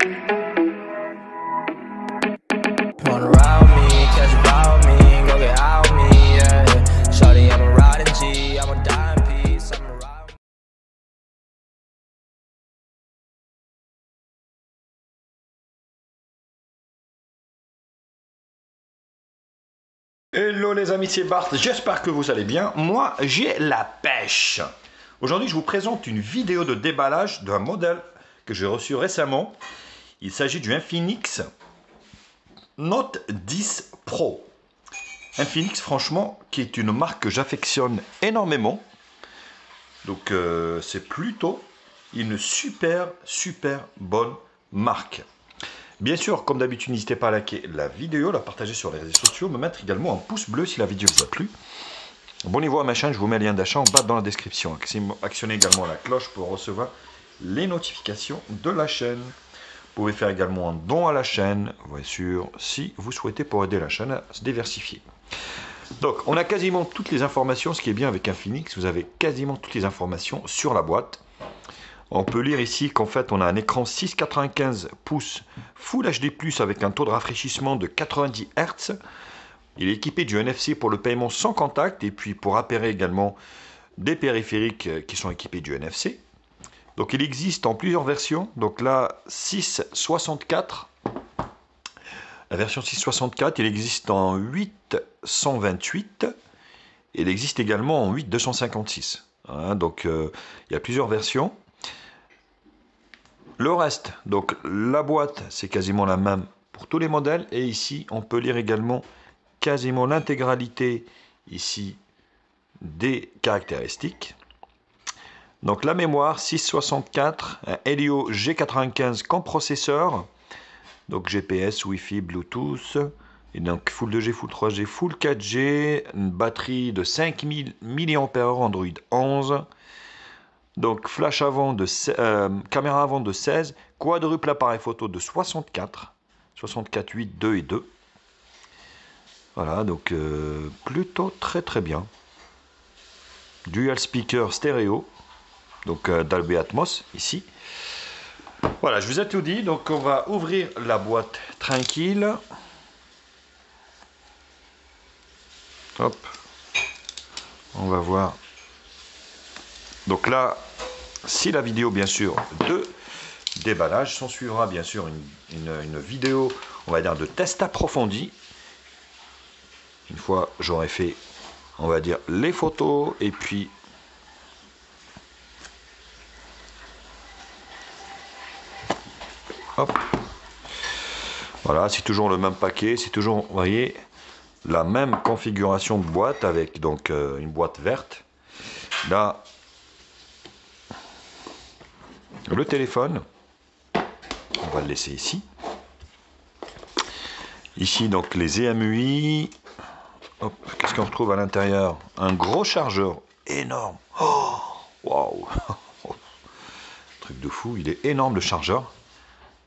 Wanna ride me, catch a vibe with me, go get out with me, yeah. Shawty, I'm a riding G, I'm a dying piece, I'm a ride. Hello les amis, c'est Bart, j'espère que vous allez bien. Moi, j'ai la pêche. Aujourd'hui, je vous présente une vidéo de déballage d'un modèle que j'ai reçu récemment. Il s'agit du Infinix Note 10 Pro. Infinix, franchement, qui est une marque que j'affectionne énormément. Donc, c'est plutôt une super bonne marque. Bien sûr, comme d'habitude, n'hésitez pas à liker la vidéo, la partager sur les réseaux sociaux, me mettre également un pouce bleu si la vidéo vous a plu. Abonnez-vous à ma chaîne, je vous mets le lien d'achat en bas dans la description. Actionnez également la cloche pour recevoir les notifications de la chaîne. Vous pouvez faire également un don à la chaîne, bien sûr, si vous souhaitez, pour aider la chaîne à se diversifier. Donc, on a quasiment toutes les informations. Ce qui est bien avec Infinix, vous avez quasiment toutes les informations sur la boîte. On peut lire ici qu'en fait on a un écran 6,95 pouces Full HD+, avec un taux de rafraîchissement de 90 Hz. Il est équipé du NFC pour le paiement sans contact, et puis pour appairer également des périphériques qui sont équipés du NFC. Donc il existe en plusieurs versions. Donc là, 664. La version 664, il existe en 828. Et il existe également en 8256. Hein, donc il y a plusieurs versions. Le reste, donc la boîte, c'est quasiment la même pour tous les modèles. Et ici, on peut lire également quasiment l'intégralité ici des caractéristiques. Donc la mémoire 664, un Helio G95 comme processeur. Donc GPS, Wi-Fi, Bluetooth. Et donc Full 2G, Full 3G, Full 4G. Une batterie de 5000 mAh Android 11. Donc flash avant de caméra avant de 16, quadruple appareil photo de 64, 8, 2 et 2. Voilà, donc plutôt très bien. Dual speaker stéréo, donc Dolby Atmos ici. Voilà, je vous ai tout dit, donc on va ouvrir la boîte tranquille. Hop, on va voir. Donc là, si la vidéo, bien sûr, de déballage, s'en suivra bien sûr une vidéo, on va dire, de test approfondi. Une fois j'aurai fait, on va dire, les photos, et puis hop, voilà, c'est toujours le même paquet, c'est toujours, vous voyez, la même configuration de boîte, avec donc une boîte verte. Là, le téléphone, on va le laisser ici. Ici, donc, les EMUI. Qu'est-ce qu'on retrouve à l'intérieur? Un gros chargeur énorme. Oh, waouh! Truc de fou, il est énorme le chargeur.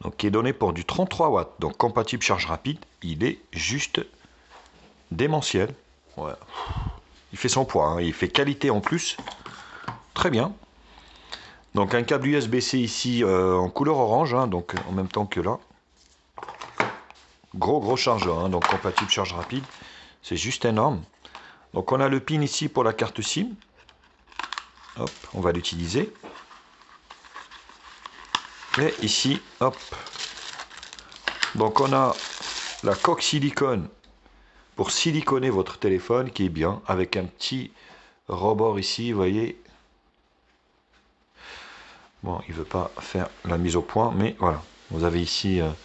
Donc, qui est donné pour du 33 watts. Donc, compatible charge rapide. Il est juste démentiel. Ouais. Il fait son poids, hein. Il fait qualité en plus. Très bien. Donc un câble USB-C ici en couleur orange, hein, donc en même temps que là. Gros chargeur, hein, donc compatible charge rapide. C'est juste énorme. Donc on a le pin ici pour la carte SIM. Hop, on va l'utiliser. Et ici, hop. Donc on a la coque silicone pour siliconer votre téléphone, qui est bien, avec un petit rebord ici, vous voyez. Bon, il ne veut pas faire la mise au point, mais voilà. Vous avez ici un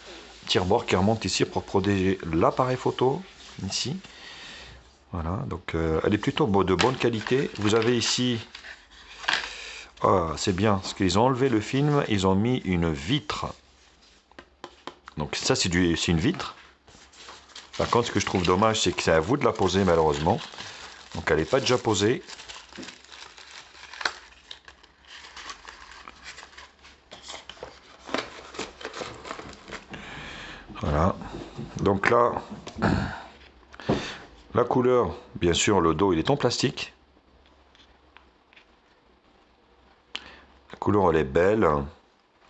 petit rebord qui remonte ici pour protéger l'appareil photo, ici. Voilà, donc elle est plutôt de bonne qualité. Vous avez ici, c'est bien, parce qu'ils ont enlevé le film, ils ont mis une vitre. Donc ça, c'est une vitre. Par contre, ce que je trouve dommage, c'est que c'est à vous de la poser, malheureusement. Donc elle n'est pas déjà posée. Voilà, donc là, la couleur, bien sûr, le dos il est en plastique. La couleur elle est belle,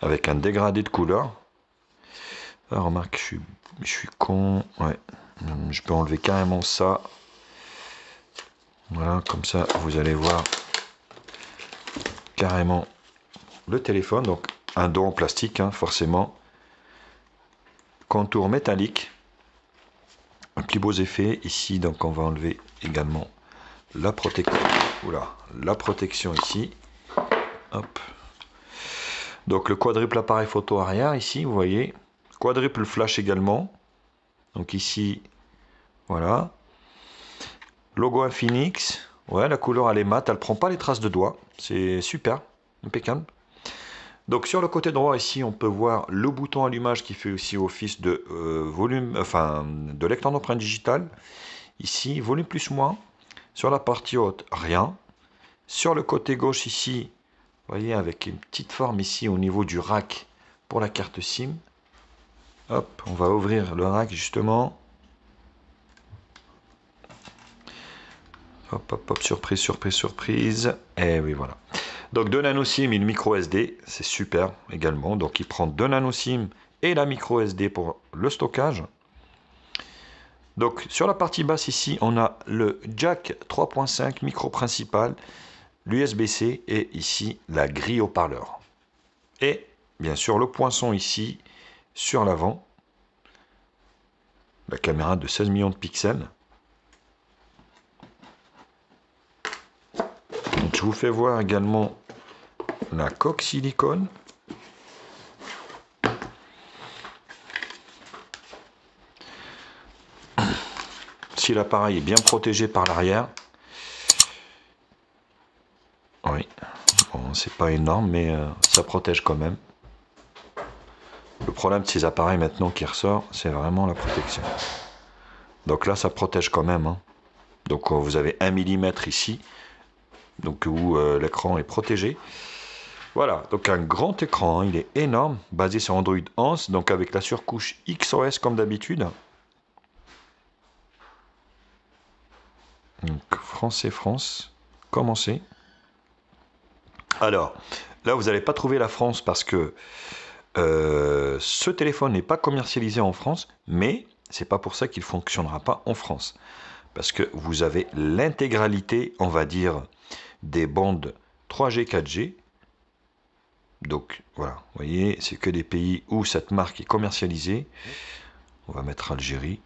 avec un dégradé de couleur. Ah, remarque, je suis con. Ouais, je peux enlever carrément ça. Voilà, comme ça, vous allez voir carrément le téléphone. Donc, un dos en plastique, hein, forcément. Contour métallique. Un plus beaux effets ici. Donc, on va enlever également la protection. Oula, la protection ici. Hop. Donc, le quadruple appareil photo arrière ici, vous voyez. Quadruple flash également. Donc, ici, voilà. Logo Infinix. Ouais, la couleur elle est mate, elle prend pas les traces de doigts. C'est super, impeccable. Donc sur le côté droit ici, on peut voir le bouton allumage qui fait aussi office de volume, enfin de lecteur d'empreinte digitale. Ici, volume plus moins. Sur la partie haute, rien. Sur le côté gauche ici, vous voyez avec une petite forme ici au niveau du rack pour la carte SIM. Hop, on va ouvrir le rack justement. Hop, hop, hop, surprise, surprise, surprise. Et oui, voilà. Donc 2 nano SIM et une micro SD, c'est super également. Donc il prend 2 nano SIM et la micro SD pour le stockage. Donc sur la partie basse ici, on a le jack 3.5 micro principal, l'USB-C et ici la grille haut-parleur. Et bien sûr le poinçon ici sur l'avant. La caméra de 16 millions de pixels. Donc, je vous fais voir également la coque silicone. Si l'appareil est bien protégé par l'arrière. Oui, bon, c'est pas énorme, mais ça protège quand même. Le problème de ces appareils maintenant qui ressort, c'est vraiment la protection. Donc là, ça protège quand même. Hein. Donc vous avez 1 mm ici, donc où l'écran est protégé. Voilà, donc un grand écran, hein, il est énorme, basé sur Android 11, donc avec la surcouche XOS comme d'habitude. Donc France, commencez. Alors, là vous n'allez pas trouver la France parce que ce téléphone n'est pas commercialisé en France, mais c'est pas pour ça qu'il ne fonctionnera pas en France. Parce que vous avez l'intégralité, on va dire, des bandes 3G, 4G. Donc voilà, vous voyez, c'est que des pays où cette marque est commercialisée. On va mettre Algérie.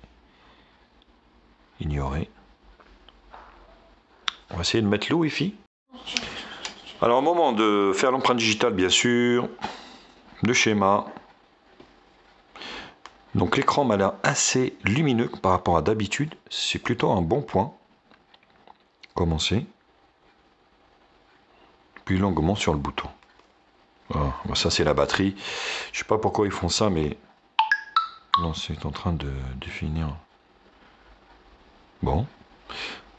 Ignorer. On va essayer de mettre le Wi-Fi. Alors au moment de faire l'empreinte digitale, bien sûr, le schéma. Donc l'écran m'a l'air assez lumineux par rapport à d'habitude. C'est plutôt un bon point. Commencer. Puis longuement sur le bouton. Voilà. Ça c'est la batterie. Je sais pas pourquoi ils font ça, mais non, c'est en train de définir. Bon,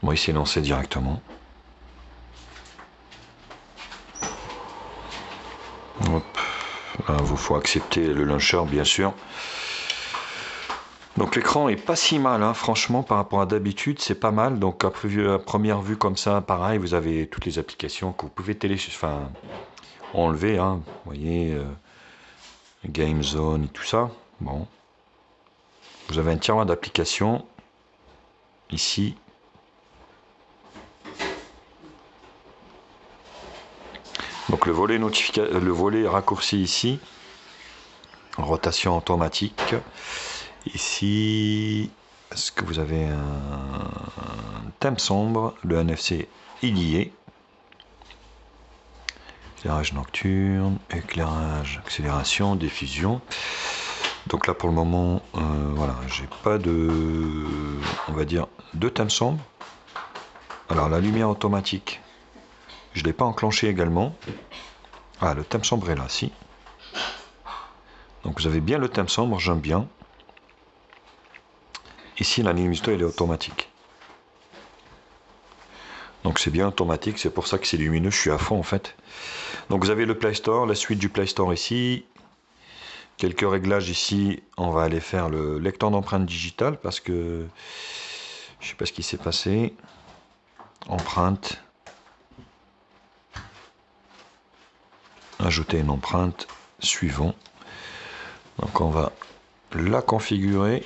moi il s'est lancé directement. Hop. Là, il faut accepter le launcher, bien sûr. Donc l'écran est pas si mal, hein, franchement, par rapport à d'habitude, c'est pas mal. Donc à première vue comme ça, pareil, vous avez toutes les applications que vous pouvez enlever, hein, vous voyez, Game Zone et tout ça. Bon, vous avez un tiroir d'applications ici. Donc le volet raccourci ici, rotation automatique. Ici, est-ce que vous avez un thème sombre? Le NFC il y est. Éclairage nocturne, éclairage, accélération, diffusion. Donc là pour le moment, voilà, j'ai pas de, on va dire, de thème sombre. Alors la lumière automatique, je l'ai pas enclenché également. Ah, le thème sombre est là, si. Donc vous avez bien le thème sombre, j'aime bien. Ici, la luminosité, elle est automatique. Donc c'est bien automatique, c'est pour ça que c'est lumineux, je suis à fond en fait. Donc vous avez le Play Store, la suite du Play Store ici. Quelques réglages ici, on va aller faire le lecteur d'empreinte digitale parce que je sais pas ce qui s'est passé. Empreinte. Ajouter une empreinte. Suivant. Donc on va la configurer.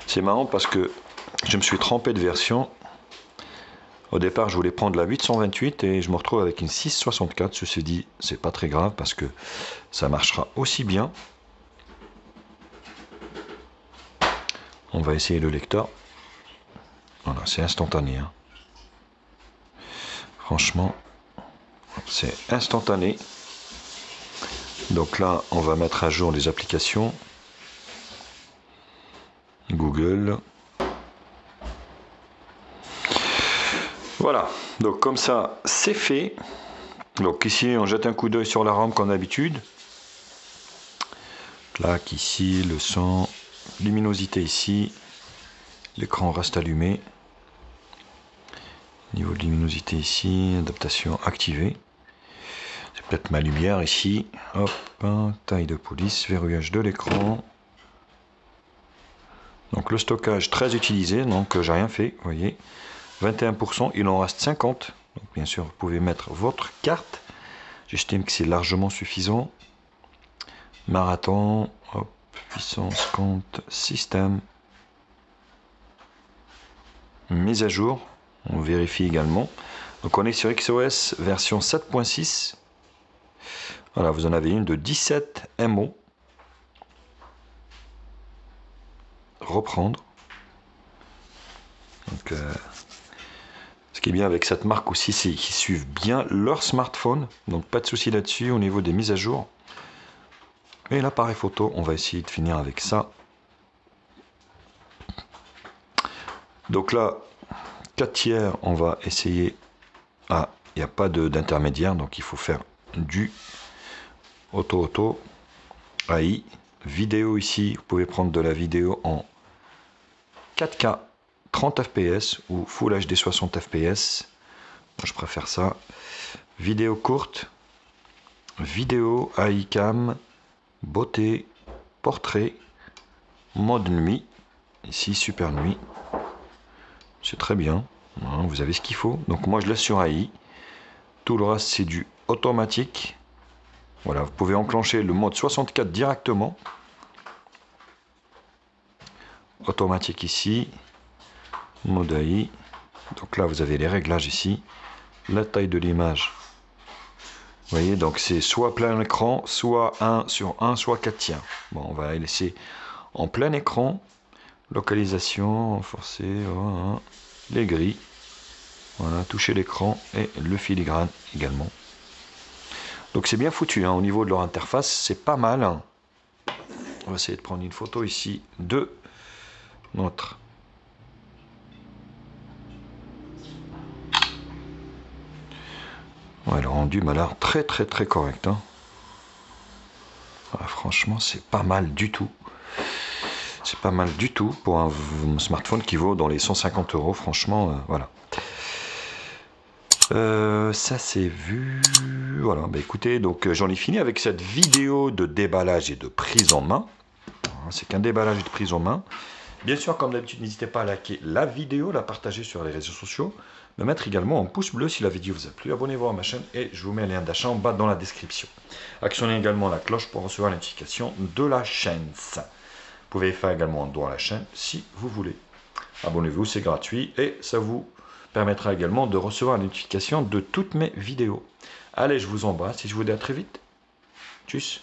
C'est marrant parce que je me suis trompé de version. Au départ, je voulais prendre la 828 et je me retrouve avec une 664. Ceci dit, c'est pas très grave parce que ça marchera aussi bien. On va essayer le lecteur. Voilà, c'est instantané. Hein. Franchement, c'est instantané. Donc là, on va mettre à jour les applications. Google. Voilà, donc comme ça, c'est fait. Donc ici, on jette un coup d'œil sur la RAM comme d'habitude. Clac, ici, le son, luminosité ici. L'écran reste allumé. Niveau de luminosité ici, adaptation activée. C'est peut-être ma lumière ici. Hop, taille de police, verrouillage de l'écran. Donc le stockage très utilisé, donc j'ai rien fait, vous voyez. 21%, il en reste 50. Donc bien sûr, vous pouvez mettre votre carte. J'estime que c'est largement suffisant. Marathon, hop, puissance, compte, système. Mise à jour, on vérifie également. Donc on est sur XOS version 7.6. Voilà, vous en avez une de 17 MO. Reprendre. Donc, ce qui est bien avec cette marque aussi, c'est qu'ils suivent bien leur smartphone. Donc pas de souci là-dessus au niveau des mises à jour. Et l'appareil photo, on va essayer de finir avec ça. Donc là, 4 tiers, on va essayer. Ah, il n'y a pas d'intermédiaire, donc il faut faire du auto, AI, vidéo ici. Vous pouvez prendre de la vidéo en 4K 30 fps ou Full HD 60 fps. Moi, je préfère ça. Vidéo courte, vidéo AI cam, beauté, portrait, mode nuit. Ici, super nuit. C'est très bien. Vous avez ce qu'il faut. Donc moi, je laisse sur AI. Tout le reste, c'est du automatique. Voilà, vous pouvez enclencher le mode 64 directement. Automatique ici. Mode AI. Donc là, vous avez les réglages ici. La taille de l'image. Vous voyez, donc c'est soit plein écran, soit 1 sur 1, soit 4 tiers. Bon, on va laisser en plein écran. Localisation, forcée, voilà. Les grilles. Voilà, toucher l'écran et le filigrane également. Donc c'est bien foutu, hein, au niveau de leur interface, c'est pas mal. Hein. On va essayer de prendre une photo ici de notre ouais, le rendu m'a l'air très correct. Hein. Voilà, franchement, c'est pas mal du tout. C'est pas mal du tout pour un smartphone qui vaut dans les 150 €. Franchement, voilà. Ça c'est vu. Voilà, bah écoutez, donc j'en ai fini avec cette vidéo de déballage et de prise en main. C'est qu'un déballage et de prise en main. Bien sûr, comme d'habitude, n'hésitez pas à liker la vidéo, la partager sur les réseaux sociaux, me mettre également un pouce bleu si la vidéo vous a plu. Abonnez-vous à ma chaîne et je vous mets un lien d'achat en bas dans la description. Actionnez également la cloche pour recevoir les notifications de la chaîne. Vous pouvez faire également un don à la chaîne si vous voulez. Abonnez-vous, c'est gratuit et ça vous permettra également de recevoir les notifications de toutes mes vidéos. Allez, je vous embrasse et je vous dis à très vite. Tchuss.